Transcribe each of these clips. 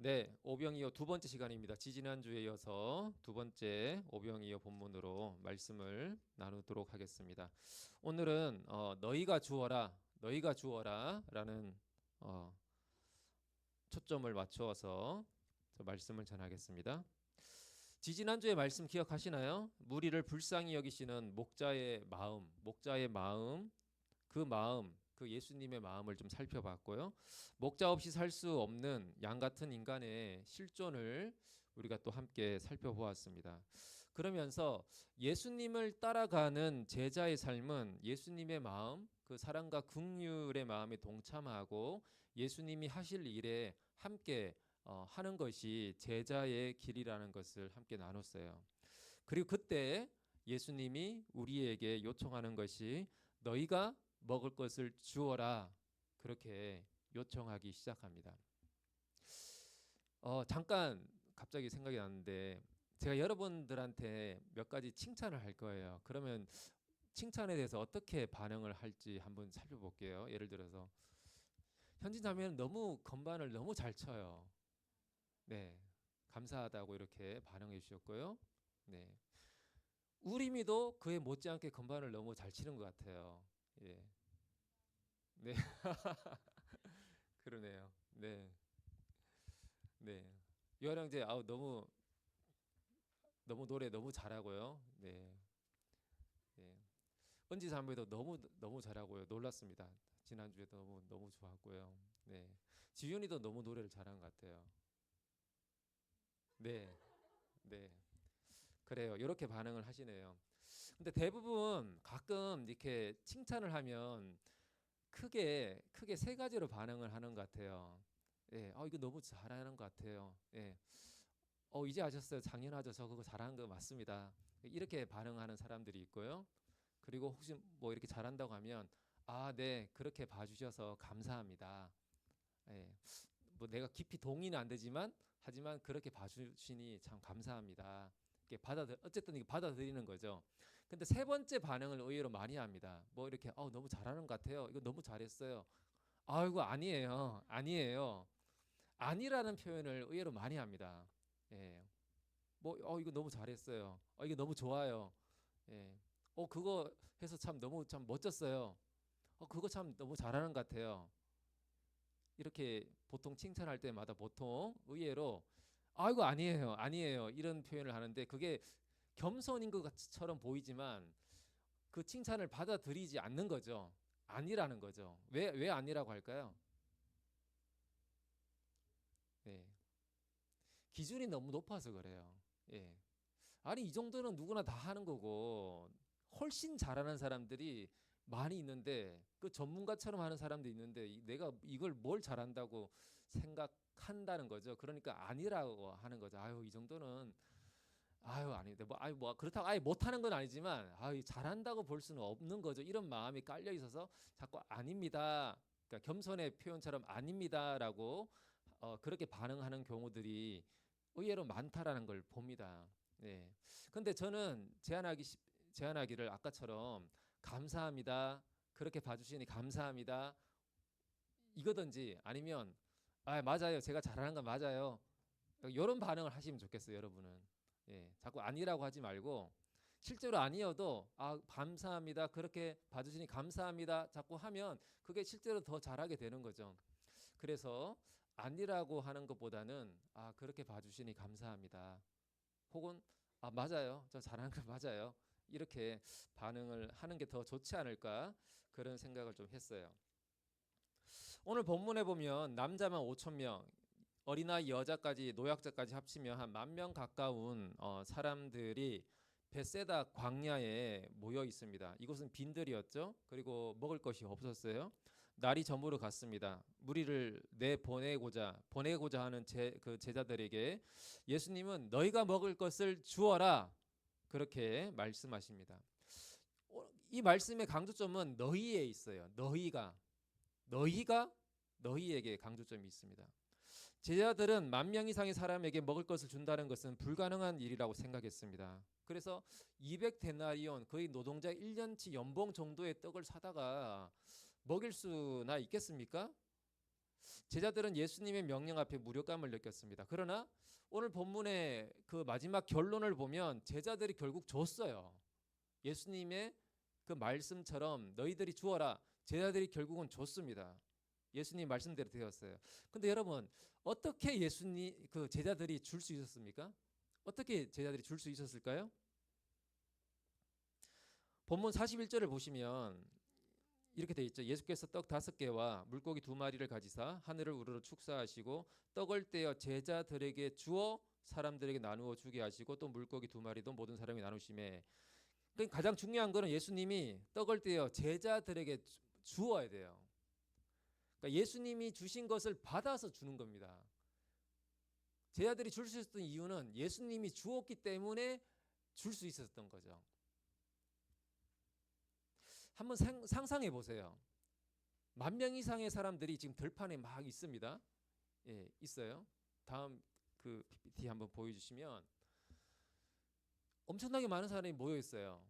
네, 오병이어 두 번째 시간입니다. 지지난주에 이어서 두 번째 오병이어 본문으로 말씀을 나누도록 하겠습니다. 오늘은 너희가 주어라라는 어, 초점을 맞추어서 말씀을 전하겠습니다. 지지난주의 말씀 기억하시나요? 무리를 불쌍히 여기시는 목자의 마음, 그 예수님의 마음을 좀 살펴봤고요. 목자 없이 살 수 없는 양 같은 인간의 실존을 우리가 또 함께 살펴보았습니다. 그러면서 예수님을 따라가는 제자의 삶은 예수님의 마음, 그 사랑과 긍휼의 마음에 동참하고 예수님이 하실 일에 함께 하는 것이 제자의 길이라는 것을 함께 나눴어요. 그리고 그때 예수님이 우리에게 요청하는 것이 너희가 먹을 것을 주어라 그렇게 요청하기 시작합니다. 잠깐 갑자기 생각이 났는데 제가 여러분들한테 몇 가지 칭찬을 할 거예요. 그러면 칭찬에 대해서 어떻게 반응을 할지 한번 살펴볼게요. 예를 들어서 현진 자매는 너무 건반을 너무 잘 쳐요. 네, 감사하다고 이렇게 반응해 주셨고요. 네, 우리미도 그에 못지않게 건반을 너무 잘 치는 것 같아요. 예, 네, 그러네요. 네, 네. 요한형제 너무 노래 너무 잘하고요. 네, 네. 은지 자매도 너무 잘하고요. 놀랐습니다. 지난주에도 너무 좋았고요. 네, 지윤이도 너무 노래를 잘한 것 같아요. 네, 네. 그래요. 이렇게 반응을 하시네요. 근데 대부분 가끔 이렇게 칭찬을 하면 크게 세 가지로 반응을 하는 것 같아요. 예, 이거 너무 잘하는 것 같아요. 예, 이제 아셨어요. 당연하죠. 저 그거 잘하는 거 맞습니다. 이렇게 반응하는 사람들이 있고요. 그리고 혹시 뭐 이렇게 잘한다고 하면 네, 그렇게 봐주셔서 감사합니다. 예, 뭐 내가 깊이 동의는 안 되지만 하지만 그렇게 봐주시니 참 감사합니다. 이렇게 어쨌든 이게 받아들이는 거죠. 근데 세 번째 반응을 의외로 많이 합니다. 뭐 이렇게 너무 잘하는 것 같아요. 이거 너무 잘했어요. 이거 아니에요. 아니에요. 아니라는 표현을 의외로 많이 합니다. 예. 뭐 이거 너무 잘했어요. 이게 너무 좋아요. 예. 그거 해서 참 멋졌어요. 그거 참 너무 잘하는 것 같아요. 이렇게 보통 칭찬할 때마다 보통 의외로 이거 아니에요. 아니에요. 이런 표현을 하는데 그게 겸손인 것처럼 보이지만 그 칭찬을 받아들이지 않는 거죠. 아니라는 거죠. 왜 아니라고 할까요? 네. 기준이 너무 높아서 그래요. 예. 아니 이 정도는 누구나 다 하는 거고 훨씬 잘하는 사람들이 많이 있는데 그 전문가처럼 하는 사람도 있는데 내가 이걸 뭘 잘한다고 생각한다는 거죠. 그러니까 아니라고 하는 거죠. 이 정도는 아닌데 뭐 그렇다고 못하는 건 아니지만 잘한다고 볼 수는 없는 거죠. 이런 마음이 깔려 있어서 자꾸 아닙니다. 그러니까 겸손의 표현처럼 아닙니다라고 그렇게 반응하는 경우들이 의외로 많다라는 걸 봅니다. 네. 근데 저는 제안하기를 아까처럼 감사합니다. 그렇게 봐주시니 감사합니다. 이거든지 아니면 맞아요. 제가 잘하는 건 맞아요. 이런 반응을 하시면 좋겠어요, 여러분은. 예, 자꾸 아니라고 하지 말고 실제로 아니어도 감사합니다. 그렇게 봐주시니 감사합니다. 자꾸 하면 그게 실제로 더 잘하게 되는 거죠. 그래서 아니라고 하는 것보다는 그렇게 봐주시니 감사합니다. 혹은 맞아요. 저 잘하는 거 맞아요. 이렇게 반응을 하는 게 더 좋지 않을까 그런 생각을 좀 했어요. 오늘 본문에 보면 남자만 5천 명, 어린아이 여자까지 노약자까지 합치면 한 10,000명 가까운 사람들이 베세다 광야에 모여 있습니다. 이곳은 빈들이었죠. 그리고 먹을 것이 없었어요. 날이 저물어 갔습니다. 무리를 보내고자 하는 그 제자들에게 예수님은 너희가 먹을 것을 주어라 그렇게 말씀하십니다. 이 말씀의 강조점은 너희에 있어요. 너희가 너희에게 강조점이 있습니다. 제자들은 10,000명 이상의 사람에게 먹을 것을 준다는 것은 불가능한 일이라고 생각했습니다. 그래서 200데나리온 거의 노동자 1년치 연봉 정도의 떡을 사다가 먹일 수나 있겠습니까? 제자들은 예수님의 명령 앞에 무력감을 느꼈습니다. 그러나 오늘 본문의 그 마지막 결론을 보면 제자들이 결국 줬어요. 예수님의 그 말씀처럼 너희들이 주어라. 제자들이 결국은 줬습니다. 예수님 말씀대로 되었어요. 근데 여러분, 어떻게 예수님 그 제자들이 줄 수 있었습니까? 어떻게 제자들이 줄 수 있었을까요? 본문 41절을 보시면 이렇게 돼 있죠. 예수께서 떡 5개와 물고기 2마리를 가지사 하늘을 우러러 축사하시고 떡을 떼어 제자들에게 주어 사람들에게 나누어 주게 하시고 또 물고기 2마리도 모든 사람이 나누심에. 그러니까 가장 중요한 거는 예수님이 떡을 떼어 제자들에게 주어야 돼요. 그러니까 예수님이 주신 것을 받아서 주는 겁니다. 제자들이 줄 수 있었던 이유는 예수님이 주었기 때문에 줄 수 있었던 거죠. 한번 상상해 보세요. 10,000명 이상의 사람들이 지금 들판에 막 있습니다. 예, 있어요. 다음 그 PPT 한번 보여주시면 엄청나게 많은 사람이 모여 있어요.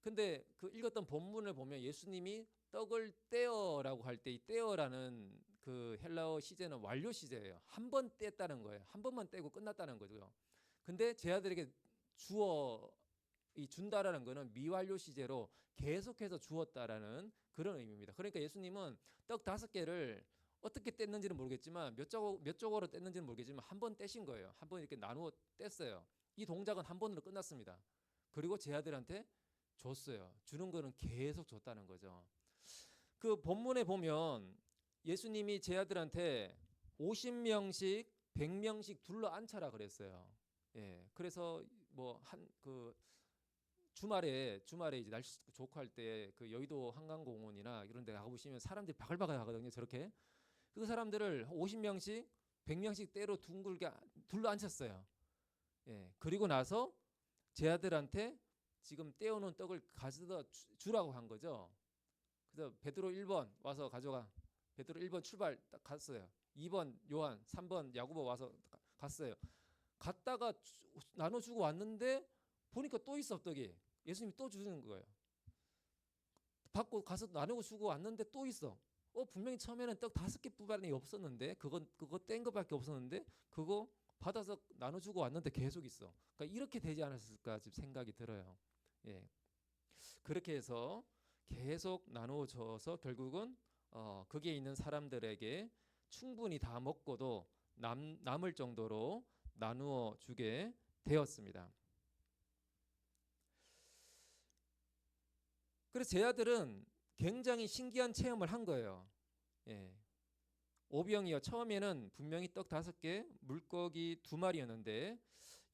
근데 그 읽었던 본문을 보면 예수님이 떡을 떼어라고 할 때 이 떼어라는 그 헬라어 시제는 완료 시제예요. 한 번 뗐다는 거예요. 한 번만 떼고 끝났다는 거죠. 근데 제자들에게 주어 이 준다라는 거는 미완료 시제로 계속해서 주었다라는 그런 의미입니다. 그러니까 예수님은 떡 5개를 어떻게 뗐는지는 모르겠지만 몇 조각으로 뗐는지는 모르겠지만 한 번 떼신 거예요. 한 번 이렇게 나누어 뗐어요. 이 동작은 한 번으로 끝났습니다. 그리고 제자들한테 줬어요. 주는 거는 계속 줬다는 거죠. 그 본문에 보면 예수님이 제자들한테 50명씩 100명씩 둘러 앉혀라 그랬어요. 예. 그래서 뭐 한 그 주말에 이제 날씨 좋고 할 때 그 여의도 한강공원이나 이런 데 가보시면 사람들이 바글바글 하거든요. 저렇게. 그 사람들을 50명씩 100명씩 때로 둥글게 둘러 앉혔어요. 예. 그리고 나서 제자들한테 지금 떼어놓은 떡을 가져다 주라고 한 거죠. 그래서 베드로 1번 와서 가져가. 베드로 1번 출발 딱 갔어요. 2번 요한, 3번 야고보 와서 갔어요. 갔다가 나눠주고 왔는데 보니까 또 있어 떡이. 예수님이 또 주는 거예요. 받고 가서 나누고 주고 왔는데 또 있어. 분명히 처음에는 떡 5개뿐만이 없었는데 그거 뗀 거밖에 없었는데 그거 받아서 나눠주고 왔는데 계속 있어. 그러니까 이렇게 되지 않았을까 지금 생각이 들어요. 예. 그렇게 해서 계속 나누어져서 결국은 거기에 있는 사람들에게 충분히 다 먹고도 남을 정도로 나누어 주게 되었습니다. 그래서 제자들은 굉장히 신기한 체험을 한 거예요. 예. 오병이어 처음에는 분명히 떡 5개, 물고기 2마리였는데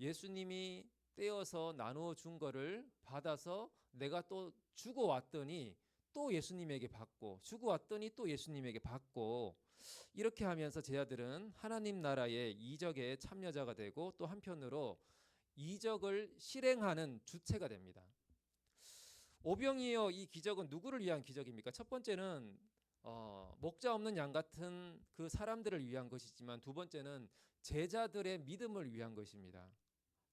예수님이 떼어서 나누어 준 거를 받아서 내가 또 주고 왔더니 또 예수님에게 받고 주고 왔더니 또 예수님에게 받고 이렇게 하면서 제자들은 하나님 나라의 이적에 참여자가 되고 또 한편으로 이적을 실행하는 주체가 됩니다. 오병이어 이 기적은 누구를 위한 기적입니까? 첫 번째는 목자 없는 양 같은 그 사람들을 위한 것이지만 두 번째는 제자들의 믿음을 위한 것입니다.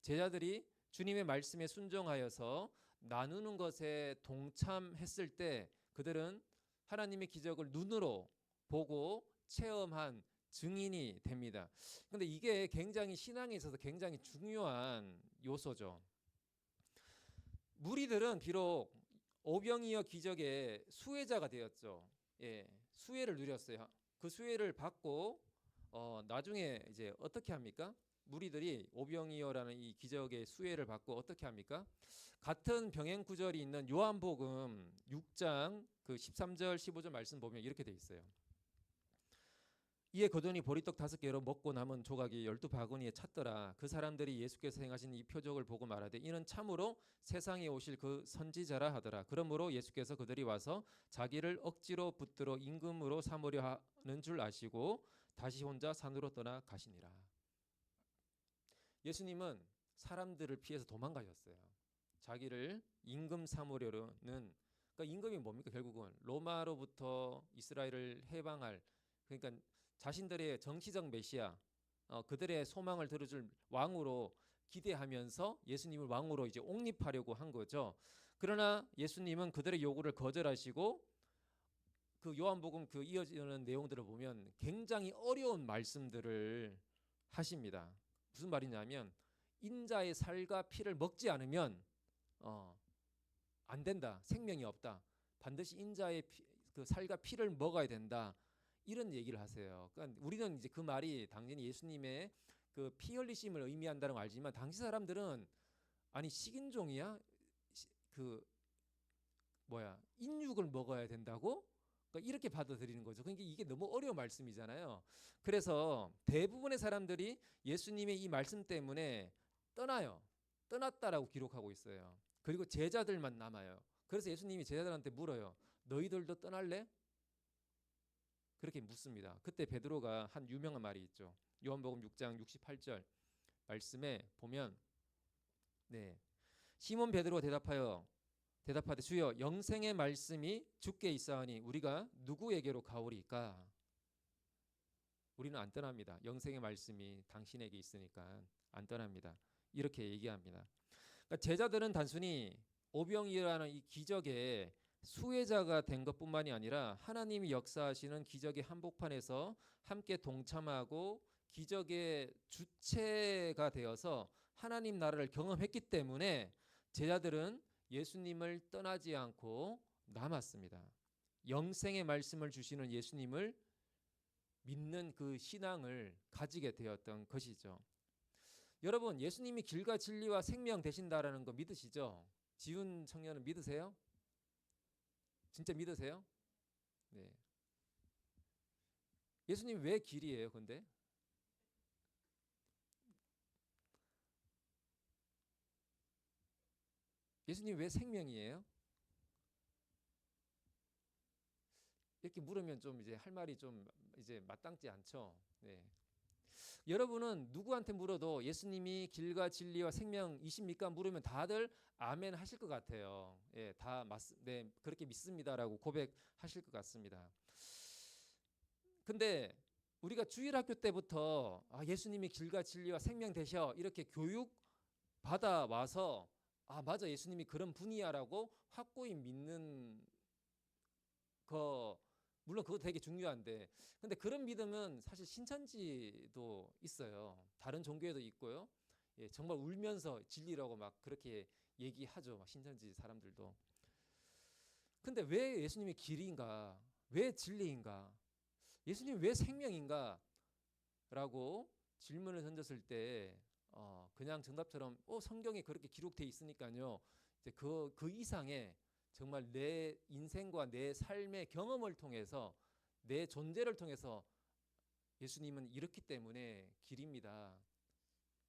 제자들이 주님의 말씀에 순종하여서 나누는 것에 동참했을 때 그들은 하나님의 기적을 눈으로 보고 체험한 증인이 됩니다. 그런데 이게 굉장히 신앙에 있어서 굉장히 중요한 요소죠. 무리들은 비록 오병이어 기적의 수혜자가 되었죠. 예, 수혜를 누렸어요. 그 수혜를 받고 나중에 이제 어떻게 합니까? 무리들이 오병이어라는 이 기적의 수혜를 받고 어떻게 합니까? 같은 병행 구절이 있는 요한복음 6장 그 13절 15절 말씀 보면 이렇게 돼 있어요. 이에 거두니 보리떡 5개로 먹고 남은 조각이 12바구니에 찼더라. 그 사람들이 예수께서 행하신 이 표적을 보고 말하되 이는 참으로 세상에 오실 그 선지자라 하더라. 그러므로 예수께서 그들이 와서 자기를 억지로 붙들어 임금으로 삼으려 하는 줄 아시고 다시 혼자 산으로 떠나 가시니라. 예수님은 사람들을 피해서 도망가셨어요. 자기를 임금 삼으려는, 그러니까 임금이 뭡니까? 결국은 로마로부터 이스라엘을 해방할, 그러니까 자신들의 정치적 메시아, 그들의 소망을 들어줄 왕으로 기대하면서 예수님을 왕으로 이제 옹립하려고 한 거죠. 그러나 예수님은 그들의 요구를 거절하시고 그 요한복음 그 이어지는 내용들을 보면 굉장히 어려운 말씀들을 하십니다. 무슨 말이냐면 인자의 살과 피를 먹지 않으면 안 된다. 생명이 없다. 반드시 인자의 그 살과 피를 먹어야 된다. 이런 얘기를 하세요. 그러니까 우리는 이제 그 말이 당연히 예수님의 그 피 흘리심을 의미한다는 걸 알지만 당시 사람들은 아니 식인종이야? 그 뭐야 인육을 먹어야 된다고? 그러니까 이렇게 받아들이는 거죠. 그러니까 이게 너무 어려운 말씀이잖아요. 그래서 대부분의 사람들이 예수님의 이 말씀 때문에 떠나요. 떠났다라고 기록하고 있어요. 그리고 제자들만 남아요. 그래서 예수님이 제자들한테 물어요. 너희들도 떠날래? 그렇게 묻습니다. 그때 베드로가 한 유명한 말이 있죠. 요한복음 6장 68절 말씀에 보면 네. 시몬 베드로가 대답하되 주여 영생의 말씀이 주께 있사오니 우리가 누구에게로 가오리까? 우리는 안 떠납니다. 영생의 말씀이 당신에게 있으니까 안 떠납니다. 이렇게 얘기합니다. 그러니까 제자들은 단순히 오병이라는 이 기적의 수혜자가 된 것뿐만이 아니라 하나님이 역사하시는 기적의 한복판에서 함께 동참하고 기적의 주체가 되어서 하나님 나라를 경험했기 때문에 제자들은 예수님을 떠나지 않고 남았습니다. 영생의 말씀을 주시는 예수님을 믿는 그 신앙을 가지게 되었던 것이죠. 여러분, 예수님이 길과 진리와 생명 되신다라는 거 믿으시죠? 지훈 청년은 믿으세요? 진짜 믿으세요? 네. 예수님 왜 길이에요, 근데? 예수님 왜 생명이에요? 이렇게 물으면 좀 이제 할 말이 좀 이제 마땅지 않죠. 네. 여러분은 누구한테 물어도 예수님이 길과 진리와 생명이십니까? 물으면 다들 아멘 하실 것 같아요. 예, 네, 그렇게 믿습니다라고 고백하실 것 같습니다. 근데 우리가 주일학교 때부터 예수님이 길과 진리와 생명 되셔 이렇게 교육 받아 와서 맞아 예수님이 그런 분이야라고 확고히 믿는 거 물론 그거 되게 중요한데 근데 그런 믿음은 사실 신천지도 있어요. 다른 종교에도 있고요. 예, 정말 울면서 진리라고 막 그렇게 얘기하죠. 막 신천지 사람들도. 근데 왜 예수님이 길인가? 왜 진리인가? 예수님 왜 생명인가? 라고 질문을 던졌을 때 그냥 정답처럼 성경에 그렇게 기록돼 있으니까요. 이제 그 이상의 정말 내 인생과 내 삶의 경험을 통해서 내 존재를 통해서 예수님은 이렇기 때문에 길입니다.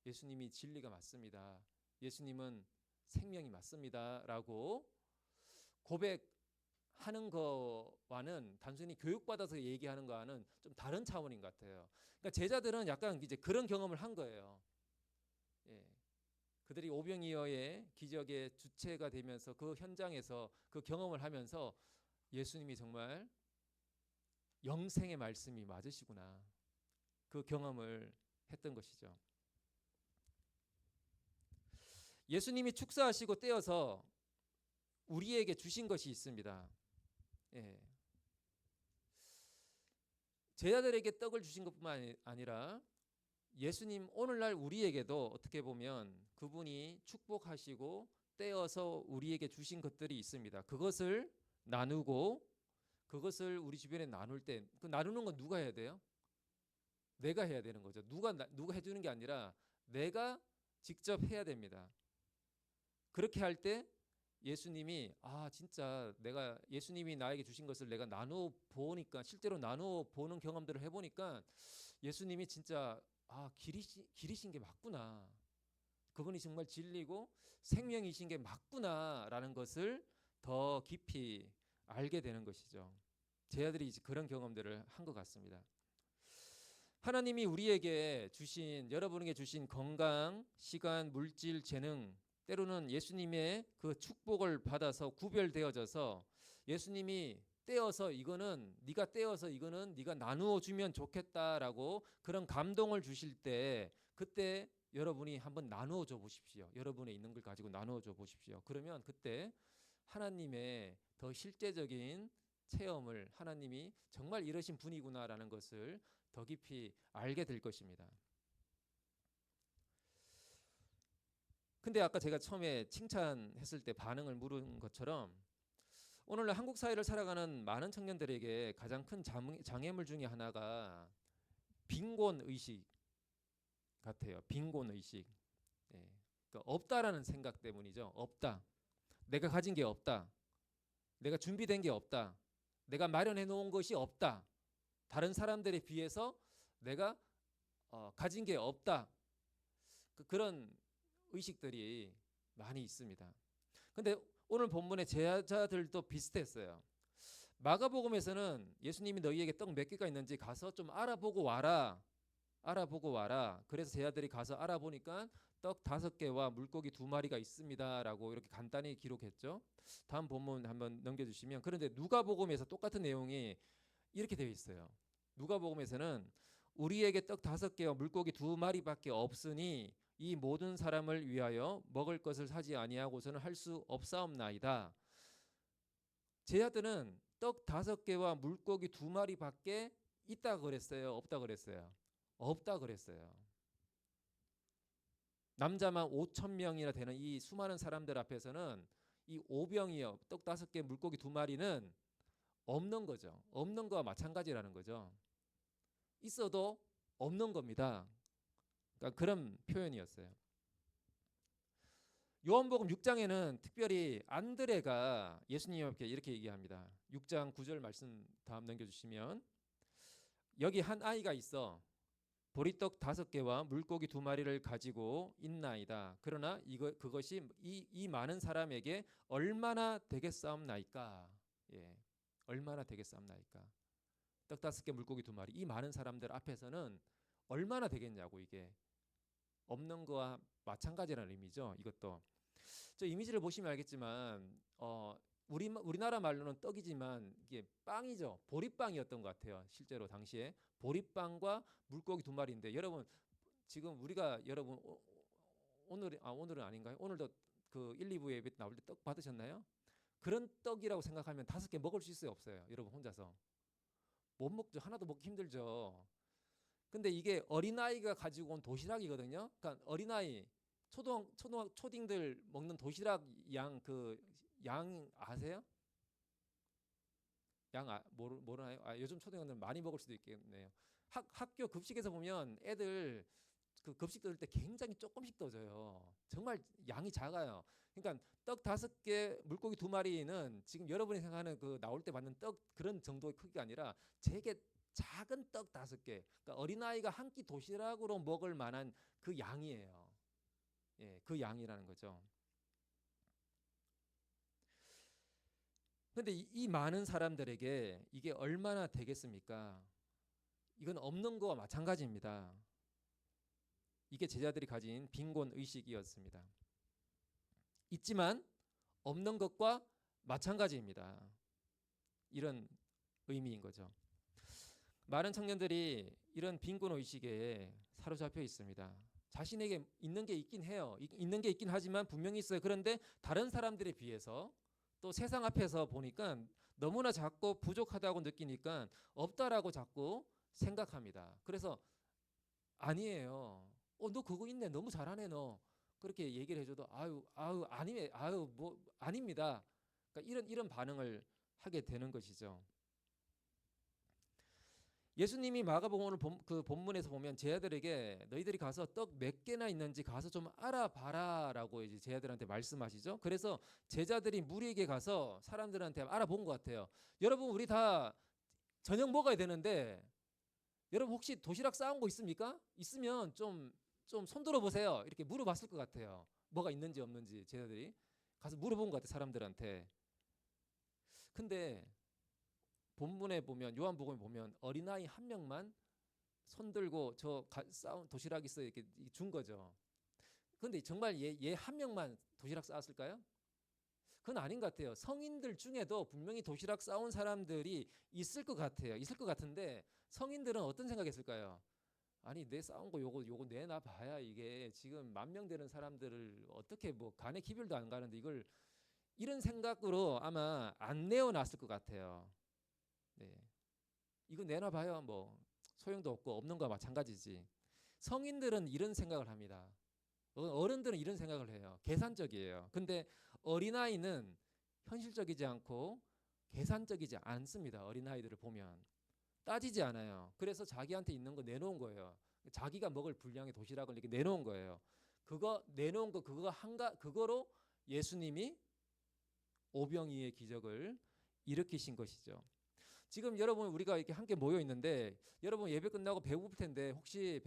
예수님이 진리가 맞습니다. 예수님은 생명이 맞습니다. 라고 고백하는 거와는 단순히 교육받아서 얘기하는 거와는 좀 다른 차원인 것 같아요. 그러니까 제자들은 약간 이제 그런 경험을 한 거예요. 예. 그들이 오병이어의 기적의 주체가 되면서 그 현장에서 그 경험을 하면서 예수님이 정말 영생의 말씀이 맞으시구나. 그 경험을 했던 것이죠. 예수님이 축사하시고 떼어서 우리에게 주신 것이 있습니다. 예. 제자들에게 떡을 주신 것뿐만 아니라 예수님 오늘날 우리에게도 어떻게 보면 그분이 축복하시고 떼어서 우리에게 주신 것들이 있습니다. 그것을 나누고 그것을 우리 주변에 나눌 때 그 나누는 건 누가 해야 돼요? 내가 해야 되는 거죠. 누가 해주는 게 아니라 내가 직접 해야 됩니다. 그렇게 할 때 예수님이 진짜 내가 예수님이 나에게 주신 것을 내가 나누어 보니까 실제로 나누어 보는 경험들을 해보니까 예수님이 진짜 길이신 게 맞구나. 그분이 정말 진리고 생명이신 게 맞구나라는 것을 더 깊이 알게 되는 것이죠. 제자들이 이제 그런 경험들을 한 것 같습니다. 하나님이 우리에게 주신 여러분에게 주신 건강, 시간, 물질, 재능 때로는 예수님의 그 축복을 받아서 구별되어져서 예수님이 떼어서 이거는 네가 나누어 주면 좋겠다라고 그런 감동을 주실 때 그때 여러분이 한번 나누어 줘 보십시오. 여러분의 있는 걸 가지고 나누어 줘 보십시오. 그러면 그때 하나님의 더 실제적인 체험을 하나님이 정말 이러신 분이구나라는 것을 더 깊이 알게 될 것입니다. 근데 아까 제가 처음에 칭찬했을 때 반응을 물은 것처럼 오늘날 한국 사회를 살아가는 많은 청년들에게 가장 큰 장애물 중에 하나가 빈곤 의식 같아요. 빈곤 의식. 예. 그러니까 없다라는 생각 때문이죠. 없다. 내가 가진 게 없다. 내가 준비된 게 없다. 내가 마련해 놓은 것이 없다. 다른 사람들에 비해서 내가 가진 게 없다. 그런 의식들이 많이 있습니다. 근데 오늘 본문의 제자들도 비슷했어요. 마가복음에서는 예수님이 너희에게 떡 몇 개가 있는지 가서 좀 알아보고 와라. 알아보고 와라. 그래서 제자들이 가서 알아보니까 떡 5개와 물고기 2마리가 있습니다라고 이렇게 간단히 기록했죠. 다음 본문 한번 넘겨주시면, 그런데 누가복음에서 똑같은 내용이 이렇게 되어 있어요. 누가복음에서는 우리에게 떡 5개와 물고기 2마리밖에 없으니 이 모든 사람을 위하여 먹을 것을 사지 아니하고서는 할 수 없사옵나이다. 제자들은 떡 5개와 물고기 2마리밖에 있다 그랬어요? 없다 그랬어요? 없다 그랬어요. 남자만 5,000명이나 되는 이 수많은 사람들 앞에서는 이 오병이어 떡 5개 물고기 2마리는 없는 거죠. 없는 거와 마찬가지라는 거죠. 있어도 없는 겁니다. 그러니까 그런 표현이었어요. 요한복음 6장에는 특별히 안드레가 예수님 앞에 이렇게 얘기합니다. 6장 9절 말씀 다음 넘겨주시면, 여기 한 아이가 있어 보리떡 5개와 물고기 2마리를 가지고 있나이다. 그러나 그것이 이 많은 사람에게 얼마나 되겠사옵나이까? 예, 얼마나 되겠사옵나이까? 떡 5개 물고기 2마리, 이 많은 사람들 앞에서는 얼마나 되겠냐고. 이게 없는 거와 마찬가지라는 의미죠. 이것도 저 이미지를 보시면 알겠지만 우리나라 말로는 떡이지만 이게 빵이죠. 보리빵이었던 것 같아요. 실제로 당시에 보리빵과 물고기 2마리인데, 여러분 지금 우리가 여러분 오늘은 아닌가요? 오늘도 그 1, 2부 예배 나올 때 떡 받으셨나요? 그런 떡이라고 생각하면 5개 먹을 수 있어요, 없어요? 여러분 혼자서 못 먹죠. 하나도 먹기 힘들죠. 근데 이게 어린아이가 가지고 온 도시락이거든요. 그러니까 어린아이 초딩들 먹는 도시락 양 아세요? 모르나요? 요즘 초등학생들 많이 먹을 수도 있겠네요. 학교 급식에서 보면 애들 그 급식 넣을 때 굉장히 조금씩 떠줘요. 정말 양이 작아요. 그러니까 떡 5개 물고기 2마리는 지금 여러분이 생각하는 그 나올 때 받는 떡 그런 정도의 크기가 아니라 되게 작은 떡 5개. 그러니까 어린아이가 한 끼 도시락으로 먹을 만한 그 양이에요. 예, 그 양이라는 거죠. 근데 이 많은 사람들에게 이게 얼마나 되겠습니까? 이건 없는 거와 마찬가지입니다. 이게 제자들이 가진 빈곤 의식이었습니다. 있지만 없는 것과 마찬가지입니다. 이런 의미인 거죠. 많은 청년들이 이런 빈곤 의식에 사로잡혀 있습니다. 자신에게 있는 게 있긴 해요. 있는 게 있긴 하지만 분명히 있어요. 그런데 다른 사람들에 비해서 또 세상 앞에서 보니까 너무나 작고 부족하다고 느끼니까 없다라고 자꾸 생각합니다. 그래서 아니에요. 너 그거 있네. 너무 잘하네 너. 그렇게 얘기를 해줘도 뭐 아닙니다. 그러니까 이런 반응을 하게 되는 것이죠. 예수님이 마가복음 오늘 그 본문에서 보면 제자들에게 너희들이 가서 떡 몇 개나 있는지 가서 좀 알아봐라라고 이제 제자들한테 말씀하시죠. 그래서 제자들이 무리에게 가서 사람들한테 알아본 것 같아요. 여러분 우리 다 저녁 먹어야 되는데 여러분 혹시 도시락 싸온 거 있습니까? 있으면 좀 손 들어 보세요. 이렇게 물어봤을 것 같아요. 뭐가 있는지 없는지 제자들이 가서 물어본 것 같아요, 사람들한테. 근데 본문에 보면 요한복음에 보면 어린아이 한 명만 손 들고 싸운 도시락 있어 이렇게 준 거죠. 근데 정말 얘 한 명만 도시락 싸왔을까요? 그건 아닌 것 같아요. 성인들 중에도 분명히 도시락 싸온 사람들이 있을 것 같아요. 있을 것 같은데 성인들은 어떤 생각했을까요? 아니 내 싸운 거 요거 내놔 봐야 이게 지금 10,000명 되는 사람들을 어떻게 뭐 간에 기별도 안 가는데 이걸, 이런 생각으로 아마 안 내어놨을 것 같아요. 네. 이거 내놔봐요. 뭐 소용도 없고 없는 거와 마찬가지지. 성인들은 이런 생각을 합니다. 어른들은 이런 생각을 해요. 계산적이에요. 근데 어린아이는 현실적이지 않고 계산적이지 않습니다. 어린아이들을 보면 따지지 않아요. 그래서 자기한테 있는 거 내놓은 거예요. 자기가 먹을 분량의 도시락을 이렇게 내놓은 거예요. 그거 내놓은 거 그거로 예수님이 오병이의 기적을 일으키신 것이죠. 지금 여러분 우리가 이렇게 함께 모여 있는데 여러분 예배 끝나고 배고플 텐데 혹시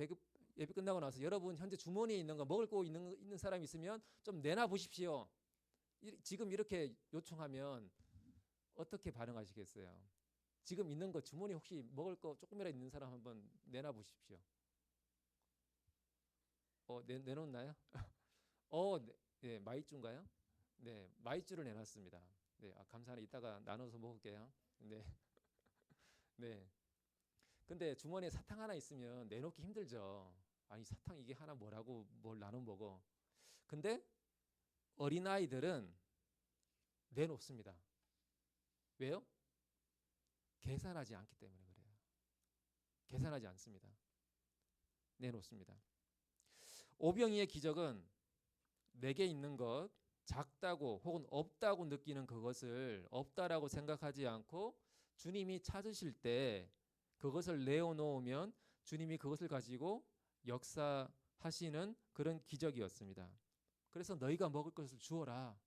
예배 끝나고 나서 여러분 현재 주머니에 있는 거 먹을 거 있는 사람이 있으면 좀 내놔 보십시오. 지금 이렇게 요청하면 어떻게 반응하시겠어요? 지금 있는 거 주머니 혹시 먹을 거 조금이라도 있는 사람 한번 내놔 보십시오. 내놓나요? 네, 네, 마이쮸인가요? 네, 마이쮸를 내놨습니다. 네, 감사하네. 이따가 나눠서 먹을게요. 네, 네. 근데 주머니에 사탕 하나 있으면 내놓기 힘들죠. 아니 사탕 이게 하나 뭐라고 뭘 나눠 먹어. 근데 어린아이들은 내놓습니다. 왜요? 계산하지 않기 때문에 그래요. 계산하지 않습니다. 내놓습니다. 오병이의 기적은 내게 있는 것, 작다고 혹은 없다고 느끼는 그것을 없다라고 생각하지 않고 주님이 찾으실 때 그것을 내어놓으면 주님이 그것을 가지고 역사하시는 그런 기적이었습니다. 그래서 너희가 먹을 것을 주어라.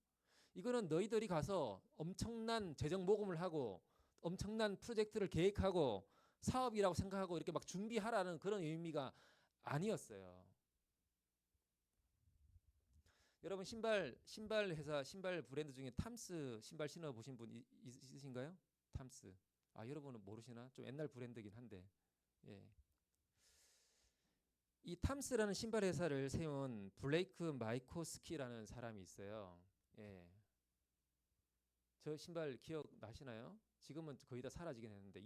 이거는 너희들이 가서 엄청난 재정 모금을 하고 엄청난 프로젝트를 계획하고 사업이라고 생각하고 이렇게 막 준비하라는 그런 의미가 아니었어요. 여러분 신발 회사 신발 브랜드 중에 탐스 신발 신어 보신 분 있으신가요? 탐스. 여러분은 모르시나? 좀 옛날 브랜드긴 한데. 예. 이 탐스라는 신발 회사를 세운 블레이크 마이코스키라는 사람이 있어요. 예. 저 신발 기억 나시나요? 지금은 거의 다 사라지긴 했는데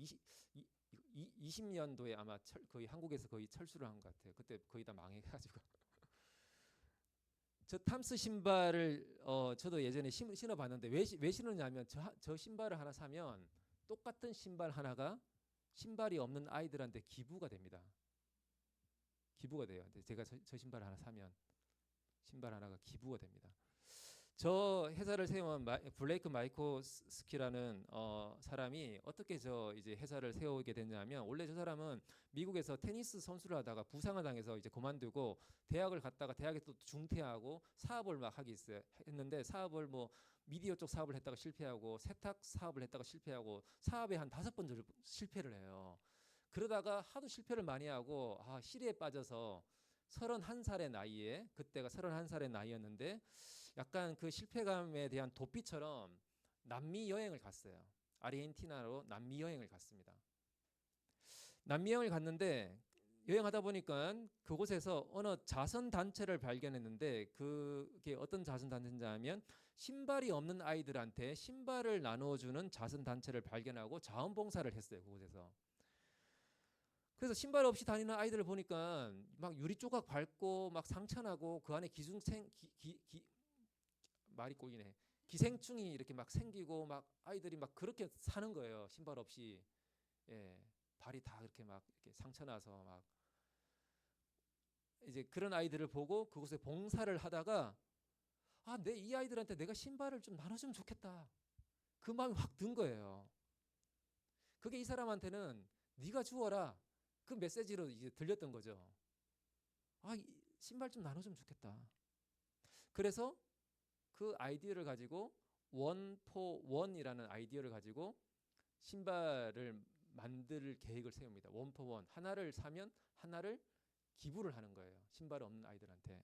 20년도에 아마 거의 한국에서 거의 철수를 한 것 같아요. 그때 거의 다 망해가지고. 저 탐스 신발을 저도 예전에 신어봤는데 왜 신었냐면 저 신발을 하나 사면 똑같은 신발 하나가 신발이 없는 아이들한테 기부가 됩니다. 기부가 돼요. 제가 저 신발 하나 사면 신발 하나가 기부가 됩니다. 저 회사를 세운 블레이크 마이코스키라는 사람이 어떻게 저 이제 회사를 세우게 됐냐면 원래 저 사람은 미국에서 테니스 선수를 하다가 부상을 당해서 이제 그만두고 대학을 갔다가 대학에 또 중퇴하고 사업을 막 했는데 사업을 뭐 미디어 쪽 사업을 했다가 실패하고 세탁 사업을 했다가 실패하고 사업에 한 5번 실패를 해요. 그러다가 하도 실패를 많이 하고 시리에 빠져서 31살의 나이에 그때가 31살의 나이였는데 약간 그 실패감에 대한 도피처럼 남미 여행을 갔어요. 아르헨티나로 남미 여행을 갔습니다. 남미 여행을 갔는데 여행하다 보니까 그곳에서 어느 자선 단체를 발견했는데 그게 어떤 자선 단체냐면 신발이 없는 아이들한테 신발을 나눠주는 자선 단체를 발견하고 자원봉사를 했어요. 그곳에서. 그래서 신발 없이 다니는 아이들을 보니까 막 유리 조각 밟고 막 상처나고 그 안에 말이 꼬이네. 기생충이 이렇게 막 생기고 막 아이들이 막 그렇게 사는 거예요. 신발 없이. 예. 발이 다 이렇게 막 이렇게 상처나서 막 이제 그런 아이들을 보고 그곳에 봉사를 하다가 이 아이들한테 내가 신발을 좀 나눠주면 좋겠다. 그 마음이 확 든 거예요. 그게 이 사람한테는 네가 주어라. 그 메시지로 이제 들렸던 거죠. 신발 좀 나눠주면 좋겠다. 그래서 그 아이디어를 가지고 원포원이라는 아이디어를 가지고 신발을 만들 계획을 세웁니다. 원포원 하나를 사면 하나를 기부를 하는 거예요. 신발 없는 아이들한테.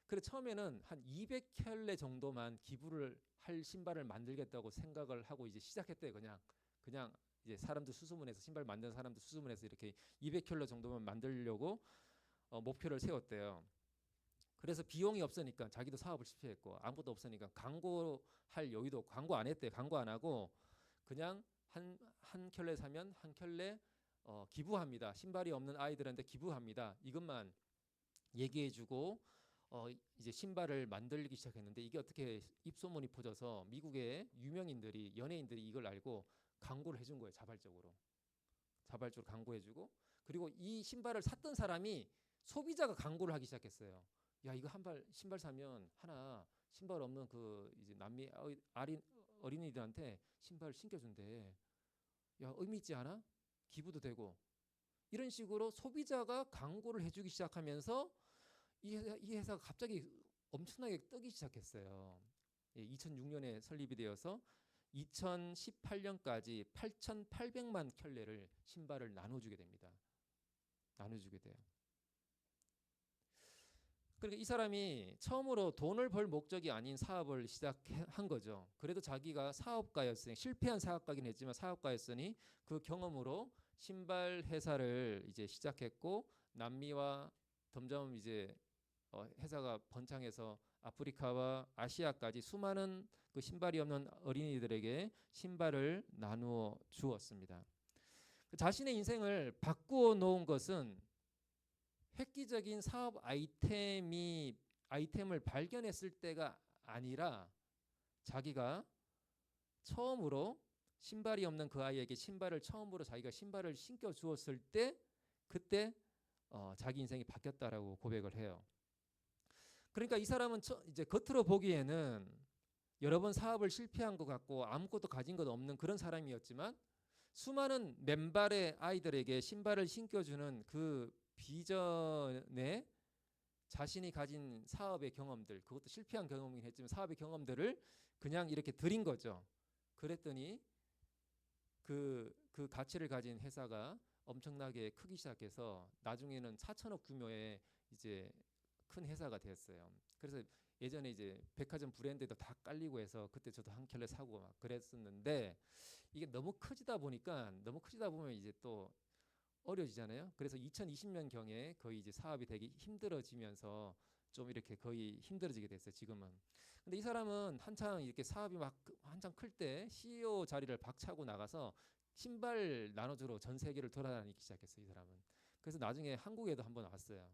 그래 처음에는 한 200켤레 정도만 기부를 할 신발을 만들겠다고 생각을 하고 이제 시작했대요. 그냥 이제 사람들 수소문해서 신발 만드는 사람들 수소문해서 이렇게 200켤레 정도만 만들려고 목표를 세웠대요. 그래서 비용이 없으니까 자기도 사업을 실패했고 아무것도 없으니까 광고할 여유도 광고 안 했대요. 광고 안 하고 그냥 한 켤레 사면 한 켤레 기부합니다. 신발이 없는 아이들한테 기부합니다. 이것만 얘기해주고 이제 신발을 만들기 시작했는데 이게 어떻게 입소문이 퍼져서 미국의 유명인들이 연예인들이 이걸 알고 광고를 해준 거예요. 자발적으로 광고해주고, 그리고 이 신발을 샀던 사람이 소비자가 광고를 하기 시작했어요. 야, 이거 신발 사면 하나 신발 없는 그 이제 남미 어린이들한테 신발을 신겨준대. 야, 의미 있지 않아? 기부도 되고. 이런 식으로 소비자가 광고를 해주기 시작하면서 이 회사가 갑자기 엄청나게 뜨기 시작했어요. 2006년에 설립이 되어서 2018년까지 8,800만 켤레를 신발을 나눠주게 됩니다. 나눠주게 돼요. 그러니까 이 사람이 처음으로 돈을 벌 목적이 아닌 사업을 시작한 거죠. 그래도 자기가 사업가였으니, 실패한 사업가긴 했지만 사업가였으니 그 경험으로 신발 회사를 이제 시작했고, 남미와 점점 이제 회사가 번창해서 아프리카와 아시아까지 수많은 그 신발이 없는 어린이들에게 신발을 나누어 주었습니다. 자신의 인생을 바꾸어 놓은 것은 획기적인 사업 아이템을 발견했을 때가 아니라, 자기가 처음으로 신발이 없는 그 아이에게 처음으로 자기가 신발을 신겨 주었을 때, 그때 자기 인생이 바뀌었다라고 고백을 해요. 그러니까 이 사람은 이제 겉으로 보기에는 여러 번 사업을 실패한 것 같고 아무것도 가진 것 없는 그런 사람이었지만, 수많은 맨발의 아이들에게 신발을 신겨주는 그 비전에 자신이 가진 사업의 경험들, 그것도 실패한 경험이긴 했지만 사업의 경험들을 그냥 이렇게 드린 거죠. 그랬더니 그 가치를 가진 회사가 엄청나게 크기 시작해서 나중에는 4천억 규모의 이제 큰 회사가 되었어요. 그래서 예전에 이제 백화점 브랜드도 다 깔리고 해서 그때 저도 한 켤레 사고 막 그랬었는데, 이게 너무 커지다 보면 이제 또 어려지잖아요. 그래서 2020년 경에 거의 이제 사업이 되기 힘들어지면서 좀 이렇게 거의 힘들어지게 됐어요, 지금은. 근데 이 사람은 한창 이렇게 사업이 막 한창 클 때 CEO 자리를 박차고 나가서 신발 나눠주러 전 세계를 돌아다니기 시작했어요, 이 사람은. 그래서 나중에 한국에도 한번 왔어요.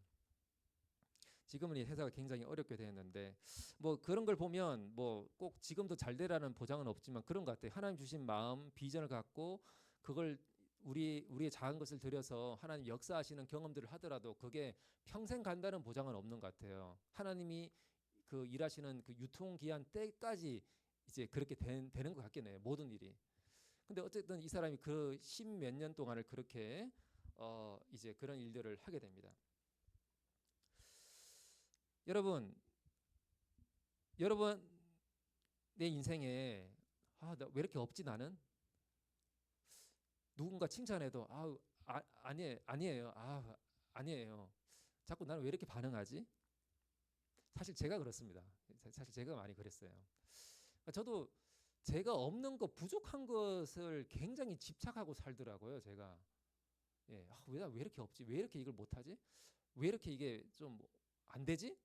지금은 이 회사가 굉장히 어렵게 되었는데, 뭐 그런 걸 보면 뭐 꼭 지금도 잘 되라는 보장은 없지만 그런 것 같아요. 하나님 주신 마음, 비전을 갖고 그걸 우리의 작은 것을 들여서 하나님 역사하시는 경험들을 하더라도 그게 평생 간다는 보장은 없는 것 같아요. 하나님이 그 일하시는 그 유통기한 때까지 이제 그렇게 되는 것 같긴 해요, 모든 일이. 근데 어쨌든 이 사람이 그 십몇 년 동안을 그렇게 이제 그런 일들을 하게 됩니다. 여러분 내 인생에 나 왜 이렇게 없지 나는? 누군가 칭찬해도 아니에요. 아니에요. 자꾸 나는 왜 이렇게 반응하지? 사실 제가 그렇습니다. 사실 제가 많이 그랬어요. 저도 제가 없는 것, 부족한 것을 굉장히 집착하고 살더라고요, 제가. 예, 왜 이렇게 없지? 왜 이렇게 이걸 못하지? 왜 이렇게 이게 좀 안 되지?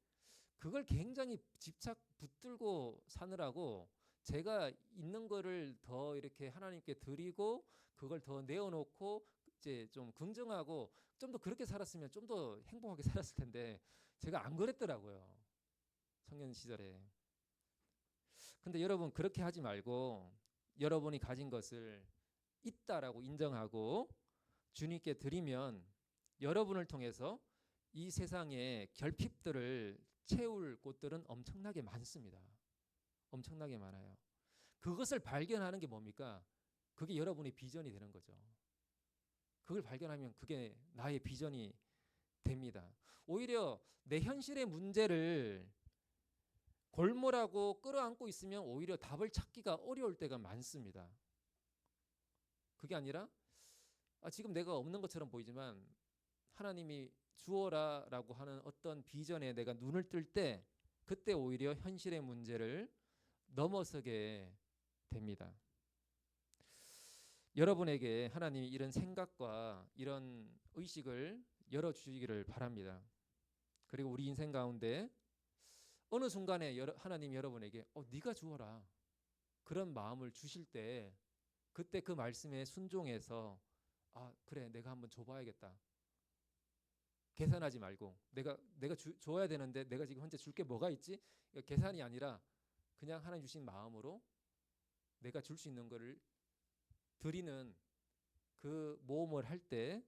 그걸 굉장히 집착 붙들고 사느라고 제가 있는 거를 더 이렇게 하나님께 드리고 그걸 더 내어놓고 이제 좀 긍정하고 좀 더 그렇게 살았으면 좀 더 행복하게 살았을 텐데 제가 안 그랬더라고요, 청년 시절에. 근데 여러분 그렇게 하지 말고 여러분이 가진 것을 있다라고 인정하고 주님께 드리면 여러분을 통해서 이 세상의 결핍들을 채울 곳들은 엄청나게 많습니다. 엄청나게 많아요. 그것을 발견하는 게 뭡니까? 그게 여러분의 비전이 되는 거죠. 그걸 발견하면 그게 나의 비전이 됩니다. 오히려 내 현실의 문제를 골몰하고 끌어안고 있으면 오히려 답을 찾기가 어려울 때가 많습니다. 그게 아니라 지금 내가 없는 것처럼 보이지만 하나님이 주어라라고 하는 어떤 비전에 내가 눈을 뜰 때 그때 오히려 현실의 문제를 넘어서게 됩니다. 여러분에게 하나님이 이런 생각과 이런 의식을 열어주시기를 바랍니다. 그리고 우리 인생 가운데 어느 순간에 하나님이 여러분에게 네가 주어라 그런 마음을 주실 때 그때 그 말씀에 순종해서 그래 내가 한번 줘봐야겠다. 계산하지 말고 내가 줘야 되는데 내가 지금 현재 줄 게 뭐가 있지? 계산이 아니라 그냥 하나님 주신 마음으로 내가 줄 수 있는 거를 드리는 그 모험을 할 때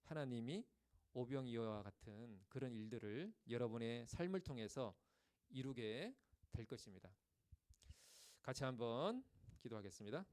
하나님이 오병이어와 같은 그런 일들을 여러분의 삶을 통해서 이루게 될 것입니다. 같이 한번 기도하겠습니다.